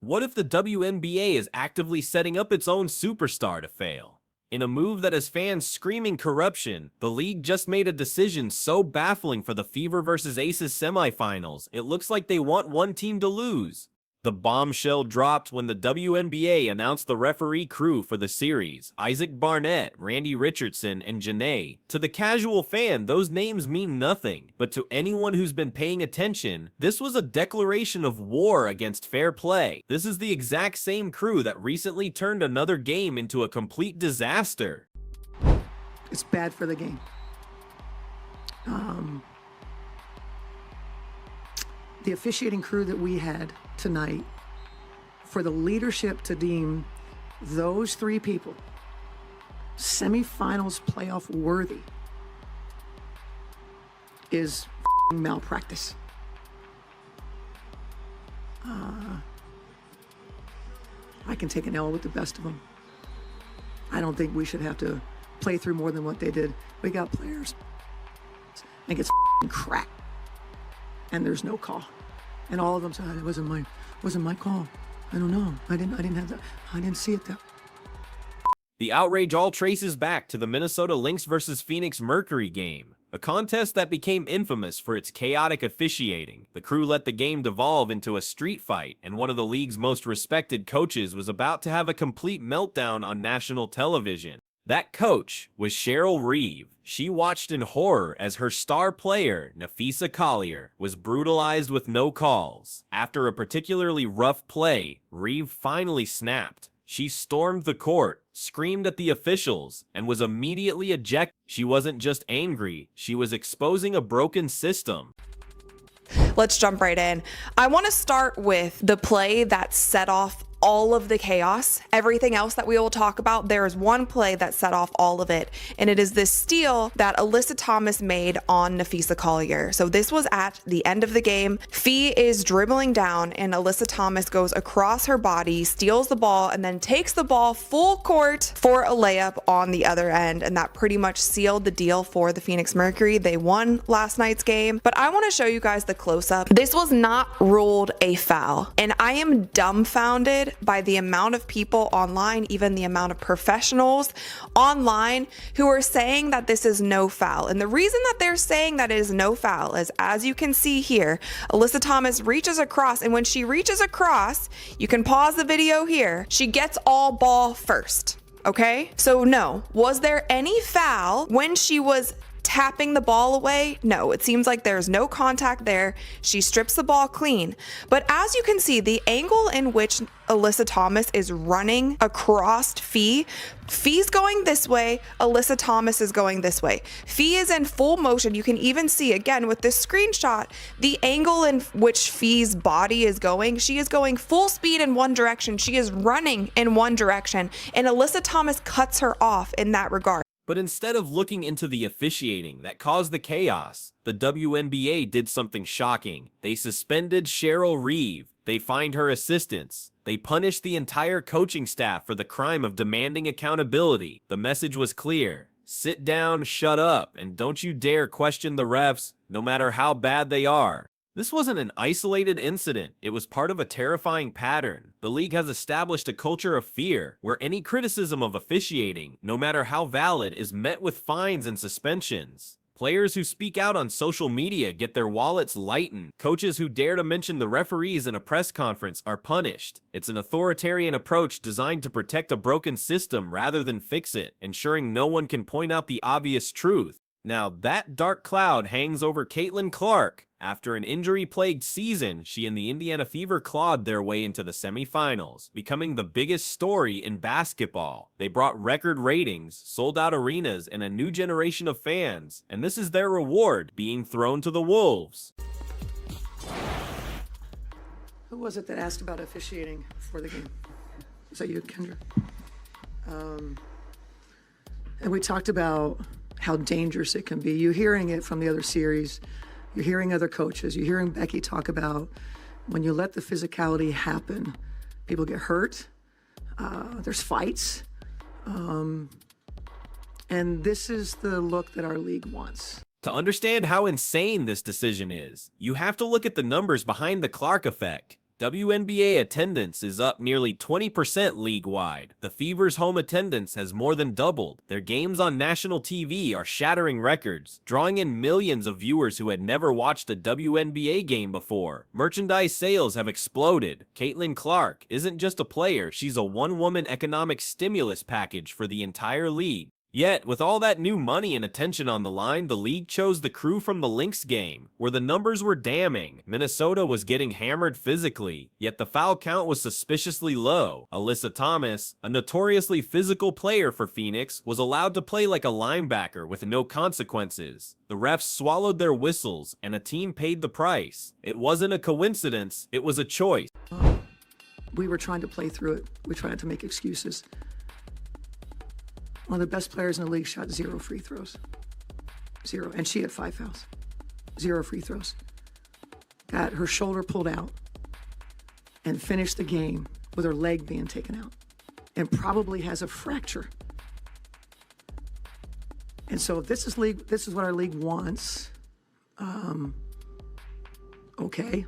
What if the WNBA is actively setting up its own superstar to fail? In a move that has fans screaming corruption, the league just made a decision so baffling for the Fever vs. Aces semifinals, it looks like they want one team to lose. The bombshell dropped when the WNBA announced the referee crew for the series: Isaac Barnett, Randy Richardson, and Janae. To the casual fan, those names mean nothing, but to anyone who's been paying attention, this was a declaration of war against fair play. This is the exact same crew that recently turned another game into a complete disaster. It's bad for the game. The officiating crew that we had tonight, for the leadership to deem those three people semifinals playoff worthy is malpractice. I can take an L with the best of them. I don't think we should have to play through more than what they did. We got players and gets cracked, and there's no call. And all of them said, it wasn't my call. I don't know. I didn't have that. I didn't see it that. The outrage all traces back to the Minnesota Lynx vs. Phoenix-Mercury game, a contest that became infamous for its chaotic officiating. The crew let the game devolve into a street fight, and one of the league's most respected coaches was about to have a complete meltdown on national television. That coach was Cheryl Reeve. She watched in horror as her star player, Napheesa Collier, was brutalized with no calls. After a particularly rough play, Reeve finally snapped. She stormed the court, screamed at the officials, and was immediately ejected. She wasn't just angry, she was exposing a broken system. Let's jump right in. I want to start with the play that set off all of the chaos. Everything else that we will talk about, there is one play that set off all of it, and it is this steal that Alyssa Thomas made on Napheesa Collier. So this was at the end of the game. Fee is dribbling down, and Alyssa Thomas goes across her body, steals the ball, and then takes the ball full court for a layup on the other end, and that pretty much sealed the deal for the Phoenix-Mercury. They won last night's game, but I want to show you guys the close-up. This was not ruled a foul, and I am dumbfounded by the amount of people online, even the amount of professionals online who are saying that this is no foul. And the reason that they're saying that it is no foul is, as you can see here, Alyssa Thomas reaches across, and when she reaches across, you can pause the video here, she gets all ball first. Okay, so no, was there any foul when she was tapping the ball away? No, it seems like there's no contact there. She strips the ball clean. But as you can see, the angle in which Alyssa Thomas is running across Fee, Fee's going this way, Alyssa Thomas is going this way. Fee is in full motion. You can even see, again, with this screenshot, the angle in which Fee's body is going. She is going full speed in one direction. She is running in one direction, and Alyssa Thomas cuts her off in that regard. But instead of looking into the officiating that caused the chaos, the WNBA did something shocking. They suspended Cheryl Reeve. They fined her assistants. They punished the entire coaching staff for the crime of demanding accountability. The message was clear: sit down, shut up, and don't you dare question the refs, no matter how bad they are. This wasn't an isolated incident. It was part of a terrifying pattern. The league has established a culture of fear, where any criticism of officiating, no matter how valid, is met with fines and suspensions. Players who speak out on social media get their wallets lightened. Coaches who dare to mention the referees in a press conference are punished. It's an authoritarian approach designed to protect a broken system rather than fix it, ensuring no one can point out the obvious truth. Now, that dark cloud hangs over Caitlin Clark. After an injury-plagued season, she and the Indiana Fever clawed their way into the semifinals, becoming the biggest story in basketball. They brought record ratings, sold-out arenas, and a new generation of fans, and this is their reward, being thrown to the wolves. Who was it that asked about officiating for the game? Was that you, Kendra? And we talked about how dangerous it can be. You're hearing it from the other series. You're hearing other coaches. You're hearing Becky talk about when you let the physicality happen, people get hurt. There's fights. And this is the look that our league wants. To understand how insane this decision is, you have to look at the numbers behind the Clark effect. WNBA attendance is up nearly 20% league-wide. The Fever's home attendance has more than doubled. Their games on national TV are shattering records, drawing in millions of viewers who had never watched a WNBA game before. Merchandise sales have exploded. Caitlin Clark isn't just a player, she's a one-woman economic stimulus package for the entire league. Yet, with all that new money and attention on the line, the league chose the crew from the Lynx game, where the numbers were damning. Minnesota was getting hammered physically, yet the foul count was suspiciously low. Alyssa Thomas, a notoriously physical player for Phoenix, was allowed to play like a linebacker with no consequences. The refs swallowed their whistles, and a team paid the price. It wasn't a coincidence, it was a choice. We were trying to play through it. We tried to make excuses. One of the best players in the league shot 0 free throws. 0. And she had 5 fouls. 0 free throws. Got her shoulder pulled out and finished the game with her leg being taken out and probably has a fracture. And so if this is what our league wants, okay.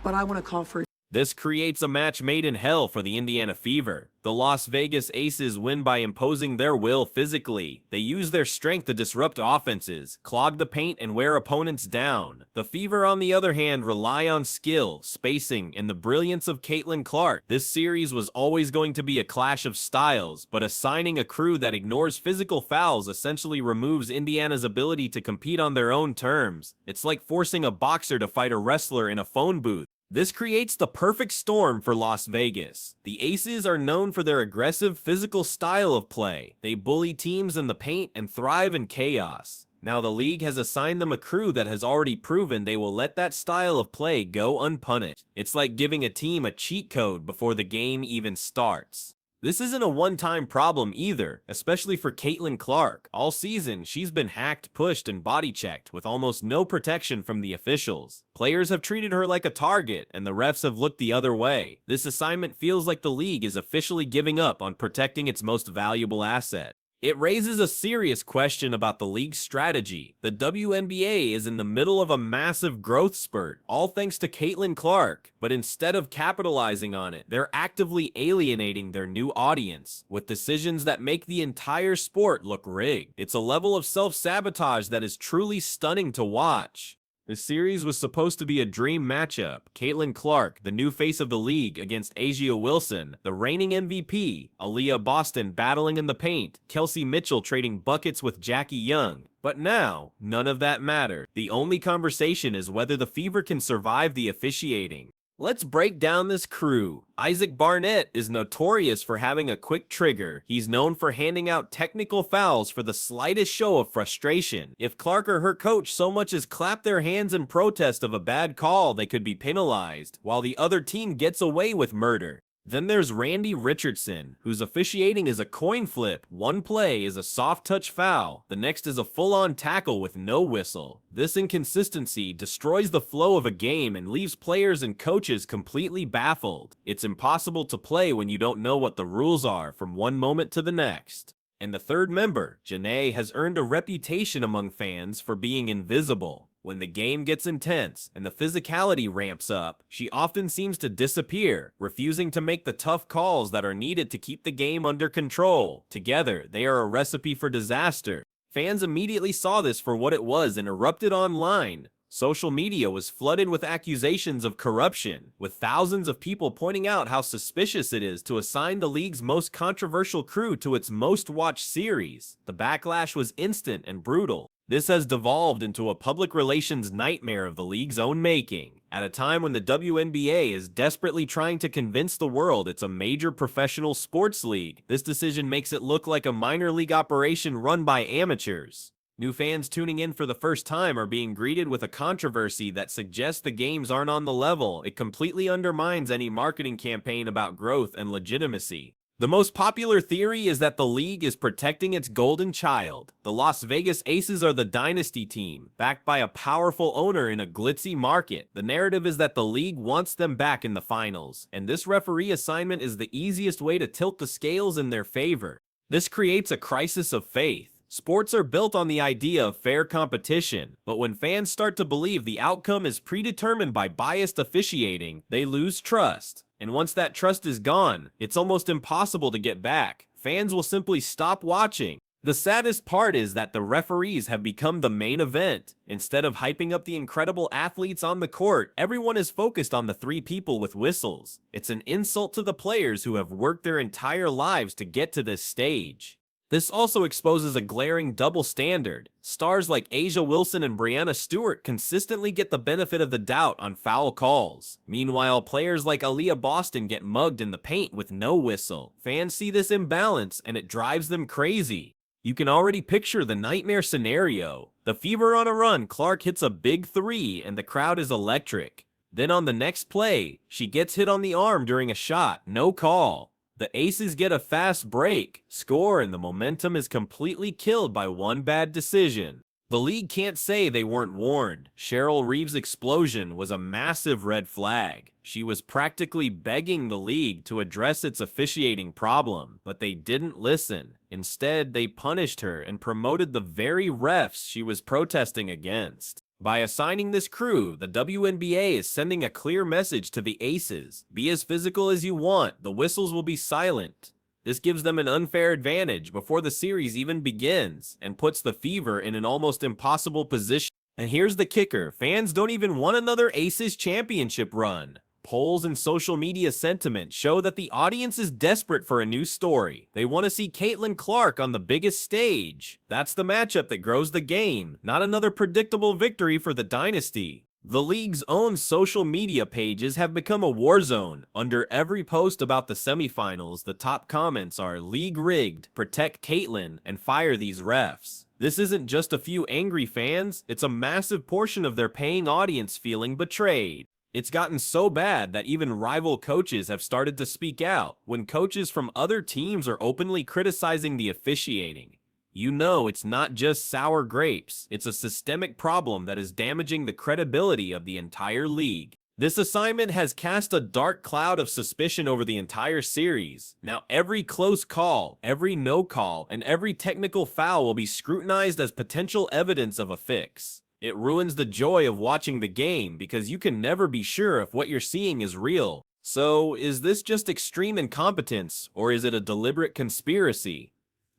But I want to call for This creates a match made in hell for the Indiana Fever. The Las Vegas Aces win by imposing their will physically. They use their strength to disrupt offenses, clog the paint, and wear opponents down. The Fever, on the other hand, rely on skill, spacing, and the brilliance of Caitlin Clark. This series was always going to be a clash of styles, but assigning a crew that ignores physical fouls essentially removes Indiana's ability to compete on their own terms. It's like forcing a boxer to fight a wrestler in a phone booth. This creates the perfect storm for Las Vegas. The Aces are known for their aggressive physical style of play. They bully teams in the paint and thrive in chaos. Now the league has assigned them a crew that has already proven they will let that style of play go unpunished. It's like giving a team a cheat code before the game even starts. This isn't a one-time problem either, especially for Caitlin Clark. All season, she's been hacked, pushed, and body-checked with almost no protection from the officials. Players have treated her like a target, and the refs have looked the other way. This assignment feels like the league is officially giving up on protecting its most valuable asset. It raises a serious question about the league's strategy. The WNBA is in the middle of a massive growth spurt, all thanks to Caitlin Clark, but instead of capitalizing on it, they're actively alienating their new audience with decisions that make the entire sport look rigged. It's a level of self-sabotage that is truly stunning to watch. This series was supposed to be a dream matchup. Caitlin Clark, the new face of the league, against A'ja Wilson, the reigning MVP, Aaliyah Boston battling in the paint, Kelsey Mitchell trading buckets with Jackie Young. But now, none of that matters. The only conversation is whether the Fever can survive the officiating. Let's break down this crew. Isaac Barnett is notorious for having a quick trigger. He's known for handing out technical fouls for the slightest show of frustration. If Clark or her coach so much as clap their hands in protest of a bad call, they could be penalized, while the other team gets away with murder. Then there's Randy Richardson, whose officiating is a coin flip. One play is a soft touch foul, the next is a full-on tackle with no whistle. This inconsistency destroys the flow of a game and leaves players and coaches completely baffled. It's impossible to play when you don't know what the rules are from one moment to the next. And the third member, Janae, has earned a reputation among fans for being invisible. When the game gets intense and the physicality ramps up, she often seems to disappear, refusing to make the tough calls that are needed to keep the game under control. Together, they are a recipe for disaster. Fans immediately saw this for what it was and erupted online. Social media was flooded with accusations of corruption, with thousands of people pointing out how suspicious it is to assign the league's most controversial crew to its most-watched series. The backlash was instant and brutal. This has devolved into a public relations nightmare of the league's own making. At a time when the WNBA is desperately trying to convince the world it's a major professional sports league, this decision makes it look like a minor league operation run by amateurs. New fans tuning in for the first time are being greeted with a controversy that suggests the games aren't on the level. It completely undermines any marketing campaign about growth and legitimacy. The most popular theory is that the league is protecting its golden child. The Las Vegas Aces are the dynasty team, backed by a powerful owner in a glitzy market. The narrative is that the league wants them back in the finals, and this referee assignment is the easiest way to tilt the scales in their favor. This creates a crisis of faith. Sports are built on the idea of fair competition, but when fans start to believe the outcome is predetermined by biased officiating, they lose trust. And once that trust is gone, it's almost impossible to get back. Fans will simply stop watching. The saddest part is that the referees have become the main event. Instead of hyping up the incredible athletes on the court, everyone is focused on the 3 people with whistles. It's an insult to the players who have worked their entire lives to get to this stage. This also exposes a glaring double standard. Stars like A'ja Wilson and Breanna Stewart consistently get the benefit of the doubt on foul calls. Meanwhile, players like Aaliyah Boston get mugged in the paint with no whistle. Fans see this imbalance and it drives them crazy. You can already picture the nightmare scenario. The Fever on a run, Clark hits a big 3 and the crowd is electric. Then on the next play, she gets hit on the arm during a shot, no call. The Aces get a fast break, score, and the momentum is completely killed by one bad decision. The league can't say they weren't warned. Cheryl Reeve's explosion was a massive red flag. She was practically begging the league to address its officiating problem, but they didn't listen. Instead, they punished her and promoted the very refs she was protesting against. By assigning this crew, the WNBA is sending a clear message to the Aces. Be as physical as you want, the whistles will be silent. This gives them an unfair advantage before the series even begins, and puts the Fever in an almost impossible position. And here's the kicker, fans don't even want another Aces championship run. Polls and social media sentiment show that the audience is desperate for a new story. They want to see Caitlin Clark on the biggest stage. That's the matchup that grows the game, not another predictable victory for the dynasty. The league's own social media pages have become a war zone. Under every post about the semifinals, the top comments are "League rigged, protect Caitlin, and fire these refs." This isn't just a few angry fans, it's a massive portion of their paying audience feeling betrayed. It's gotten so bad that even rival coaches have started to speak out. When coaches from other teams are openly criticizing the officiating, you know it's not just sour grapes, it's a systemic problem that is damaging the credibility of the entire league. This assignment has cast a dark cloud of suspicion over the entire series. Now every close call, every no call, and every technical foul will be scrutinized as potential evidence of a fix. It ruins the joy of watching the game because you can never be sure if what you're seeing is real. So, is this just extreme incompetence, or is it a deliberate conspiracy?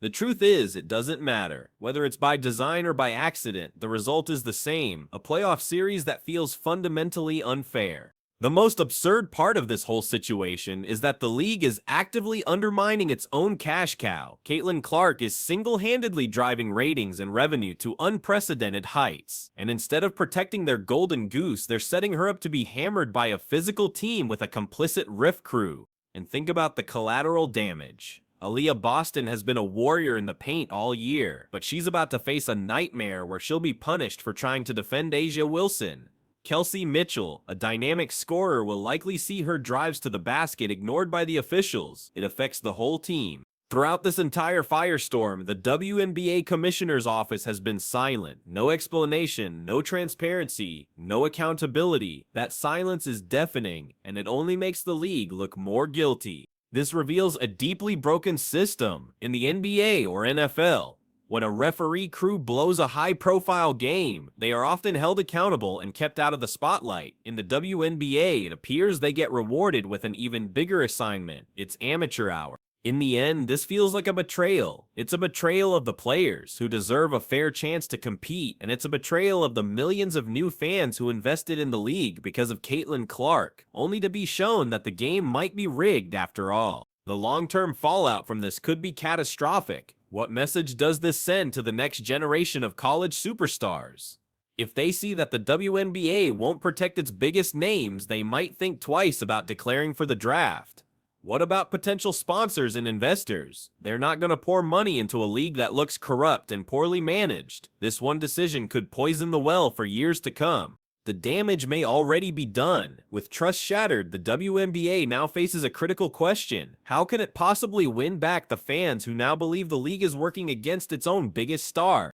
The truth is, it doesn't matter. Whether it's by design or by accident, the result is the same, a playoff series that feels fundamentally unfair. The most absurd part of this whole situation is that the league is actively undermining its own cash cow. Caitlin Clark is single-handedly driving ratings and revenue to unprecedented heights. And instead of protecting their golden goose, they're setting her up to be hammered by a physical team with a complicit riff crew. And think about the collateral damage. Aaliyah Boston has been a warrior in the paint all year, but she's about to face a nightmare where she'll be punished for trying to defend A'ja Wilson. Kelsey Mitchell, a dynamic scorer, will likely see her drives to the basket ignored by the officials. It affects the whole team. Throughout this entire firestorm, the WNBA Commissioner's Office has been silent. No explanation, no transparency, no accountability. That silence is deafening, and it only makes the league look more guilty. This reveals a deeply broken system. In the NBA or NFL, when a referee crew blows a high-profile game, they are often held accountable and kept out of the spotlight. In the WNBA, it appears they get rewarded with an even bigger assignment. It's amateur hour. In the end, this feels like a betrayal. It's a betrayal of the players, who deserve a fair chance to compete, and it's a betrayal of the millions of new fans who invested in the league because of Caitlin Clark, only to be shown that the game might be rigged after all. The long-term fallout from this could be catastrophic. What message does this send to the next generation of college superstars? If they see that the WNBA won't protect its biggest names, they might think twice about declaring for the draft. What about potential sponsors and investors? They're not going to pour money into a league that looks corrupt and poorly managed. This one decision could poison the well for years to come. The damage may already be done. With trust shattered, the WNBA now faces a critical question. How can it possibly win back the fans who now believe the league is working against its own biggest star?